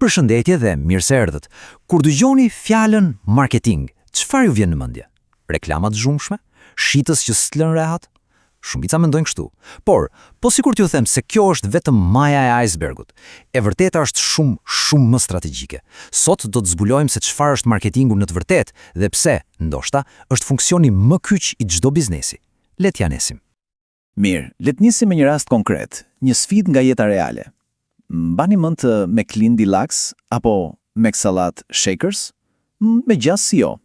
Përshëndetje dhe mirë se erdhët. Kur dëgjoni fjalën marketing, çfarë ju vjen në mendje? Reklama të zhumshme? Shitës që s'lën rehat? Shumica mendojnë kështu. Por, po sikur t'ju them se kjo është vetëm maja e icebergut. E vërteta është shumë më strategjike. Sot do të zbulojmë se çfarë është marketingu në të vërtetë dhe pse, ndoshta, është funksioni më kyç i çdo biznesi. Le t'ja nesim. Mirë, le të nisim me një rast konkret, një sfidë nga jeta reale. Mbani mend të McLean Deluxe apo McSalad Shakers? Me gjas si jo.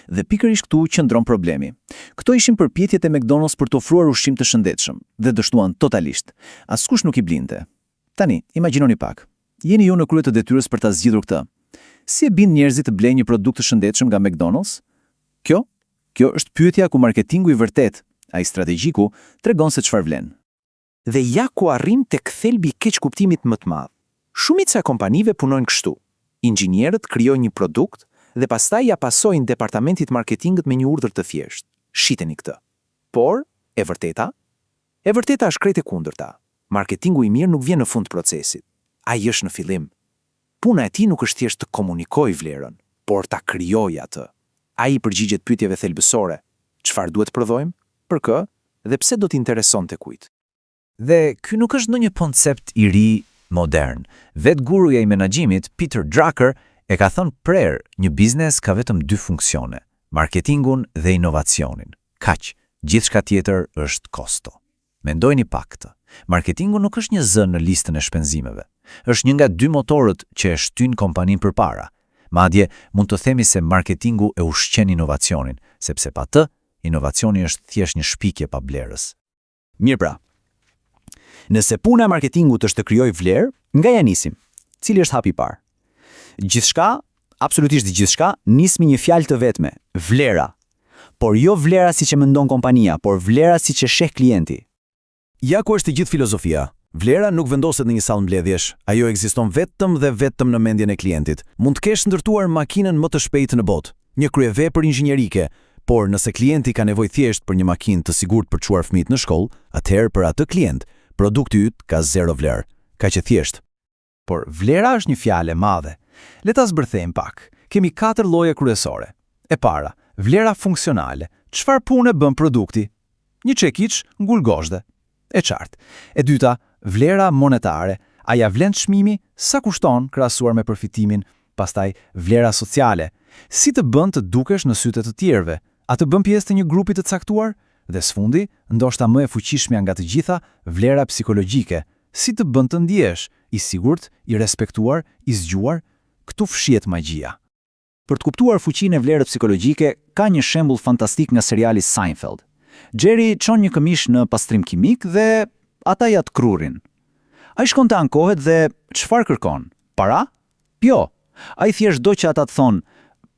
Dhe pikërisht këtu qëndron problemi. Këto ishin përpjekjet e McDonald's për të ofruar ushqim të shëndetshëm dhe dështuan totalisht. Askush nuk i blinte. Tani, imagjinoni pak. Jeni ju në krye të detyrës për ta zgjidhur këtë. Si e bin njerëzit të blejnë një produkt të shëndetshëm nga McDonald's? Kjo është pyetja ku marketingu i vërtet, ai strategjiku, tregon se çfarë vlen. Dhe ja ku arrim tek thelbi i keq kuptimit më të madh. Shumica e kompanive punojnë kështu. Inxhinierët krijojnë një produkt dhe pastaj ja pasojnë departamentit marketingut me një urdhër të thjeshtë. Shiteni këtë. Por, e vërteta është krejt e kundërta. Marketingu i mirë nuk vjen në fund të procesit. Ai është në fillim. Puna e tij nuk është thjesht të komunikojë vlerën, por ta krijojë atë. Ai përgjigjet pyetjeve thelbësore. Çfarë duhet prodhojmë? Për kë? Dhe pse do t'interesonte kujt? Dhe ky nuk është ndonjë koncept i ri modern. Vet guruja i menaxhimit, Peter Drucker, e ka thënë prerë, një biznes ka vetëm dy funksione, marketingun dhe inovacionin. Kaq, gjithçka tjetër është kosto. Mendojini pak këtë. Marketingu nuk është një zë në listën e shpenzimeve. Është një nga dy motorët që e shtyn kompaninë përpara. Madje mund të themi se marketingu e ushqen inovacionin, sepse pa të, inovacioni është thjesht një shpikje pa blerës. Mirë pra. Nëse puna e marketingut është të krijojë vlerë, nga ja nisim? Cili është hapi i parë? Gjithçka, absolutisht gjithçka, nis me një fjalë të vetme, vlera. Por jo vlera siç e mendon kompania, por vlera siç e sheh klienti. Ja ku është gjithë filozofia. Vlera nuk vendoset në një sallë mbledhjesh, ajo ekziston vetëm dhe vetëm në mendjen e klientit. Mund të kesh ndërtuar makinën më të shpejtë në botë, një kryevepër inxhinierike, por nëse klienti ka nevojë thjesht për një makinë të sigurt për të çuar fëmijët në shkollë, atëherë për atë klient produkti yt ka zero vlerë, kaq e thjesht. Por vlera është një fjalë e madhe. Le ta zbërthejmë pak. Kemi 4 lloje kryesore. E para, vlera funksionale. Çfarë pune bën produkti? Një çekiç ngul gozhde. E qartë. E dyta, vlera monetare. A ja vlen çmimi? Sa kushton krahasuar me përfitimin? Pastaj vlera sociale. Si të bën të dukesh në sytë të tjerëve? A të bën pjesë të një grupi të caktuar? Dhe sfundi, ndoshta më e fuqishmja nga të gjitha, vlera psikologjike. Si të bën të ndjesh, i sigurt, i respektuar, i zgjuar, këtu fshihet magjia. Për të kuptuar fuqinë e vlerës psikologjike, ka një shembull fantastik nga seriali Seinfeld. Jerry çon një këmish në pastrim kimik dhe ata ja të krurin. Ai shkon të ankohet dhe çfarë kërkon? Para? Jo. Ai thjesht do që ata të thonë,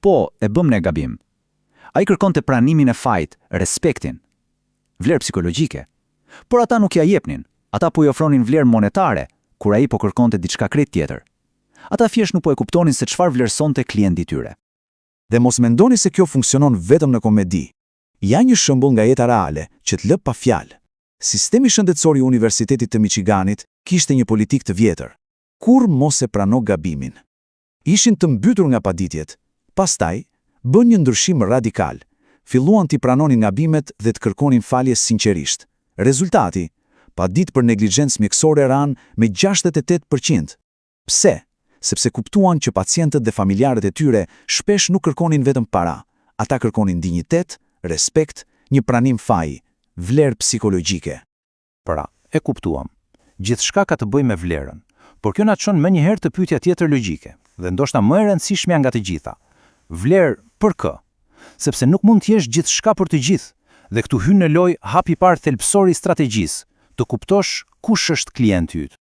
po, e bëm ne gabim. Ai kërkon të pranimin e fajt, respektin. Vlerë psikologjike. Por ata nuk ja jepnin. Ata po i ofronin vlerë monetare, kur ai po kërkonte diçka krejt tjetër. Ata thjesht nuk po e kuptonin se çfarë vlerësonte klienti i tyre. Dhe mos mendoni se kjo funksionon vetëm në komedi. Ja një shembull nga jeta reale që të lë pa fjalë. Sistemi shëndetësor i Universitetit të Michiganit kishte një politik të vjetër. Kur mos e prano gabimin. Ishin të mbytur nga paditjet. Pastaj bën një ndryshim radikal. Filluan t'i pranonin gabimet dhe të kërkonin falje sinqerisht. Rezultati, paditë për neglizhencë mjekësore ran me 68%. Pse? Sepse kuptuan që pacientët dhe familjarët e tyre shpesh nuk kërkonin vetëm para. Ata kërkonin dinjitet, respekt, një pranim faji, vlerë psikologjike. Pra, e kuptuam. Gjithçka ka të bëjë me vlerën, por kjo na çon më një herë të pyetja tjetër logjike, dhe ndoshta më e rëndësishmja nga të gjitha. Vlerë për kë? Sepse nuk mund të jesh gjithçka për të gjithë, dhe këtu hyn në lojë hapi i parë thelbësor i strategjisë, të kuptosh kush është klienti yt.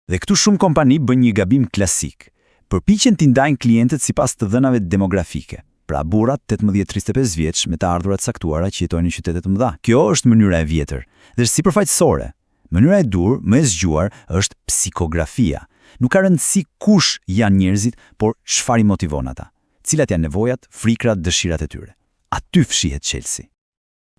Dhe këtu shumë kompani bën një gabim klasik. Përpiqen t'i ndajnë klientët sipas të dhënave demografike. Pra burrat 18-35 vjeç me të ardhurat saktuara që jetojnë në qytete të mëdha. Kjo është mënyra e vjetër, dhe sipërfaqësore. Mënyra e dur, më e zgjuar, është psikografia. Nuk ka rëndësi kush janë njerëzit, por çfarë i motivon ata. Cilat janë nevojat, frikrat, dëshirat e tyre. Aty fshihet Chelsea.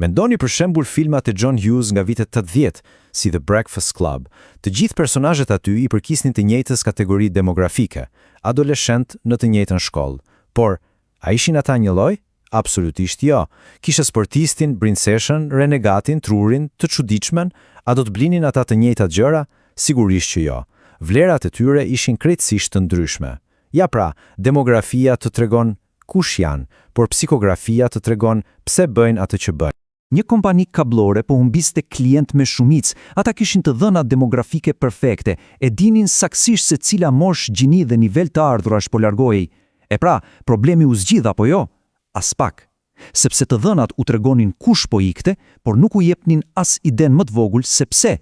Mendoni për shembull filmat e John Hughes nga vitet 80, si The Breakfast Club, të gjithë personazhet aty i përkisnin të njëjtës kategori demografike, adoleshent në të njëjtën shkollë. Por, a ishin ata një lloj? Absolutisht jo. Kishe sportistin, princeshën, renegatin, trurin, të çuditshëm, a do të blinin ata të njëjtat gjëra? Sigurisht që jo. Vlerat e tyre ishin krejtësisht të ndryshme. Ja pra, demografia të tregon kush janë, por psikografia të tregon pse bëjnë atë që bëjnë. Një kompani kablore po humbiste klient me shumicë, ata kishin të dhëna demografike perfekte, e dinin saksisht se cila mosh, gjini dhe nivel të ardhurash po largohej. E pra, problemi u zgjidh apo jo? As pak. Sepse të dhënat u tregonin kush po ikte, por nuk u jepnin as iden më të vogël se pse.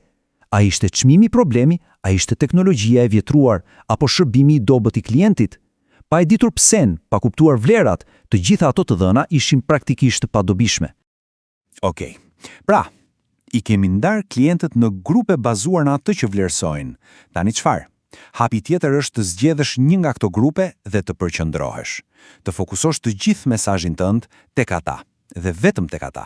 A ishte çmimi problemi, a ishte teknologjia e vjetruar, apo shërbimi i dobët i klientit? Pa e ditur psen, pa kuptuar vlerat, të gjitha ato të dhëna ishin praktikisht të padobishme. Okej. Pra, i kemi ndar klientët në grupe bazuar në atë që vlerësojnë. Tani çfarë? Hapi tjetër është të zgjedhësh një nga këto grupe dhe të përqendrohesh. Të fokusosh të gjithë mesazhin tënd tek ata, dhe vetëm tek ata.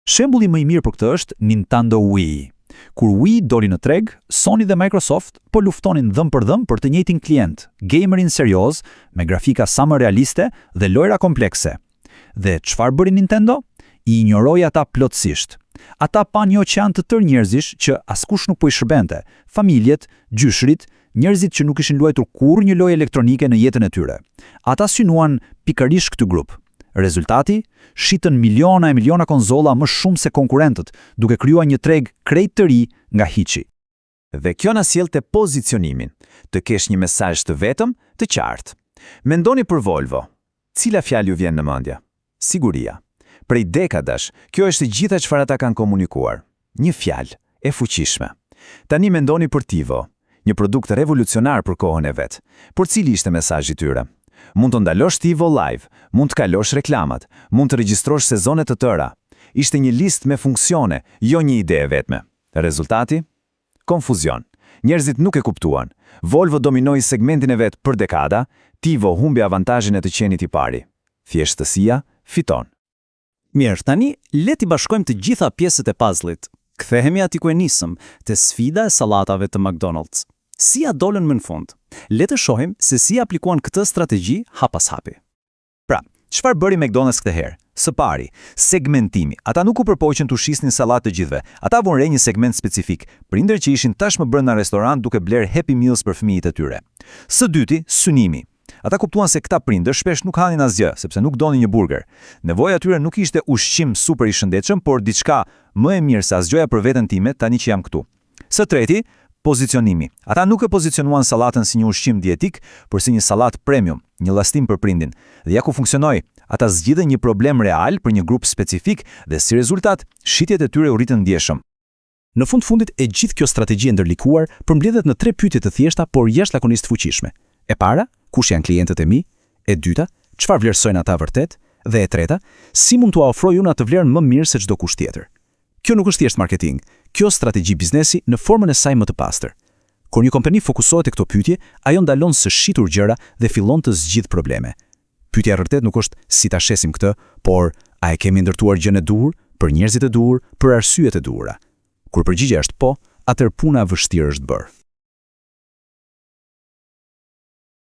Shembulli më i mirë për këtë është Nintendo Wii. Kur Wii doli në treg, Sony dhe Microsoft po luftonin dhëm për dhëm për të njëjtin klient, gamerin serioz, me grafika sa më realiste dhe lojra komplekse. Dhe çfarë bëri Nintendo? I injoroi ata plotësisht. Ata pan një oqean të tërë njerëzish që askush nuk po i shërbente, familjet, gjyshrit, njerëzit që nuk ishin luajtur kurrë një lojë elektronike në jetën e tyre. Ata synuan pikërisht këtë grup. Rezultati, shitën miliona e miliona konzolla më shumë se konkurrentët, duke krijuar një treg krejt të ri nga hiçi. Dhe kjo na sjell te pozicionimin, të kesh një mesazh të vetëm, të qartë. Mendoni për Volvo. Cila fjalë ju vjen në mendje? Siguria. Prej dekadash, kjo është e gjitha çfarë ata kanë komunikuar. Një fjalë e fuqishme. Tani mendoni për Tivo, një produkt revolucionar për kohën e vet. Por cili ishte mesazhi i tyre? Mund të ndalosh Tivo live, mund të kalosh reklamat, mund të regjistrosh sezone të tëra. Ishte një listë me funksione, jo një ide e vetme. Rezultati? Konfuzion. Njerëzit nuk e kuptuan. Volvo dominoi segmentin e vet për dekada, Tivo humbi avantazhin e të qenit i pari. Thjeshtësia fiton. Mirë, tani le t'i bashkojmë të gjitha pjesët e puzzle-it. Kthehemi aty ku e nisëm, te sfida e sallatave të McDonald's. Si ja dolën më në fund? Le të shohim se si aplikuan këtë strategji hap pas hapi. Pra, çfarë bëri McDonald's këtë herë? Së pari, segmentimi. Ata nuk u përpoqën të shisnin sallatë të gjithëve. Ata vonë re një segment specifik, prindër që ishin tashmë brenda restorant duke bler Happy Meals për fëmijët e tyre. Së dyti, synimi. Ata kuptuan se këta prindër shpesh nuk hanin asgjë, sepse nuk donin një burger. Nevoja e tyre nuk ishte ushqim super i shëndetshëm, por diçka më e mirë se asgjëja për veten time tani që jam këtu. Së treti, pozicionimi. Ata nuk e pozicionuan sallatën si një ushqim dietik, por si një sallatë premium, një llastim për prindin. Dhe ja ku funksionoi, ata zgjidhen një problem real për një grup specifik dhe si rezultat, shitjet e tyre u ritën ndjeshëm. Në fundit e gjithë kjo strategji e ndërlikuar përmbledhet në 3 pyetje të thjeshta por jashtëzakonisht fuqishme. E para, kush janë klientët e mi? E dyta, çfarë vlerësojnë ata vërtet? Dhe e treta, si mund t'ua ofroj unë atë vlerën më mirë se çdo kusht tjetër? Kjo nuk është thjesht marketing, kjo është strategji biznesi në formën e saj më të pastër. Kur një kompani fokusohet te këto pyetje, ajo ndalon së shitur gjëra dhe fillon të zgjidh probleme. Pyetja e vërtet nuk është si ta shesim këtë, por a e kemi ndërtuar gjën e duhur, për njerëzit e duhur, për arsyet e duhura. Kur përgjigjja është po, atëherë puna e vështirë është bërë.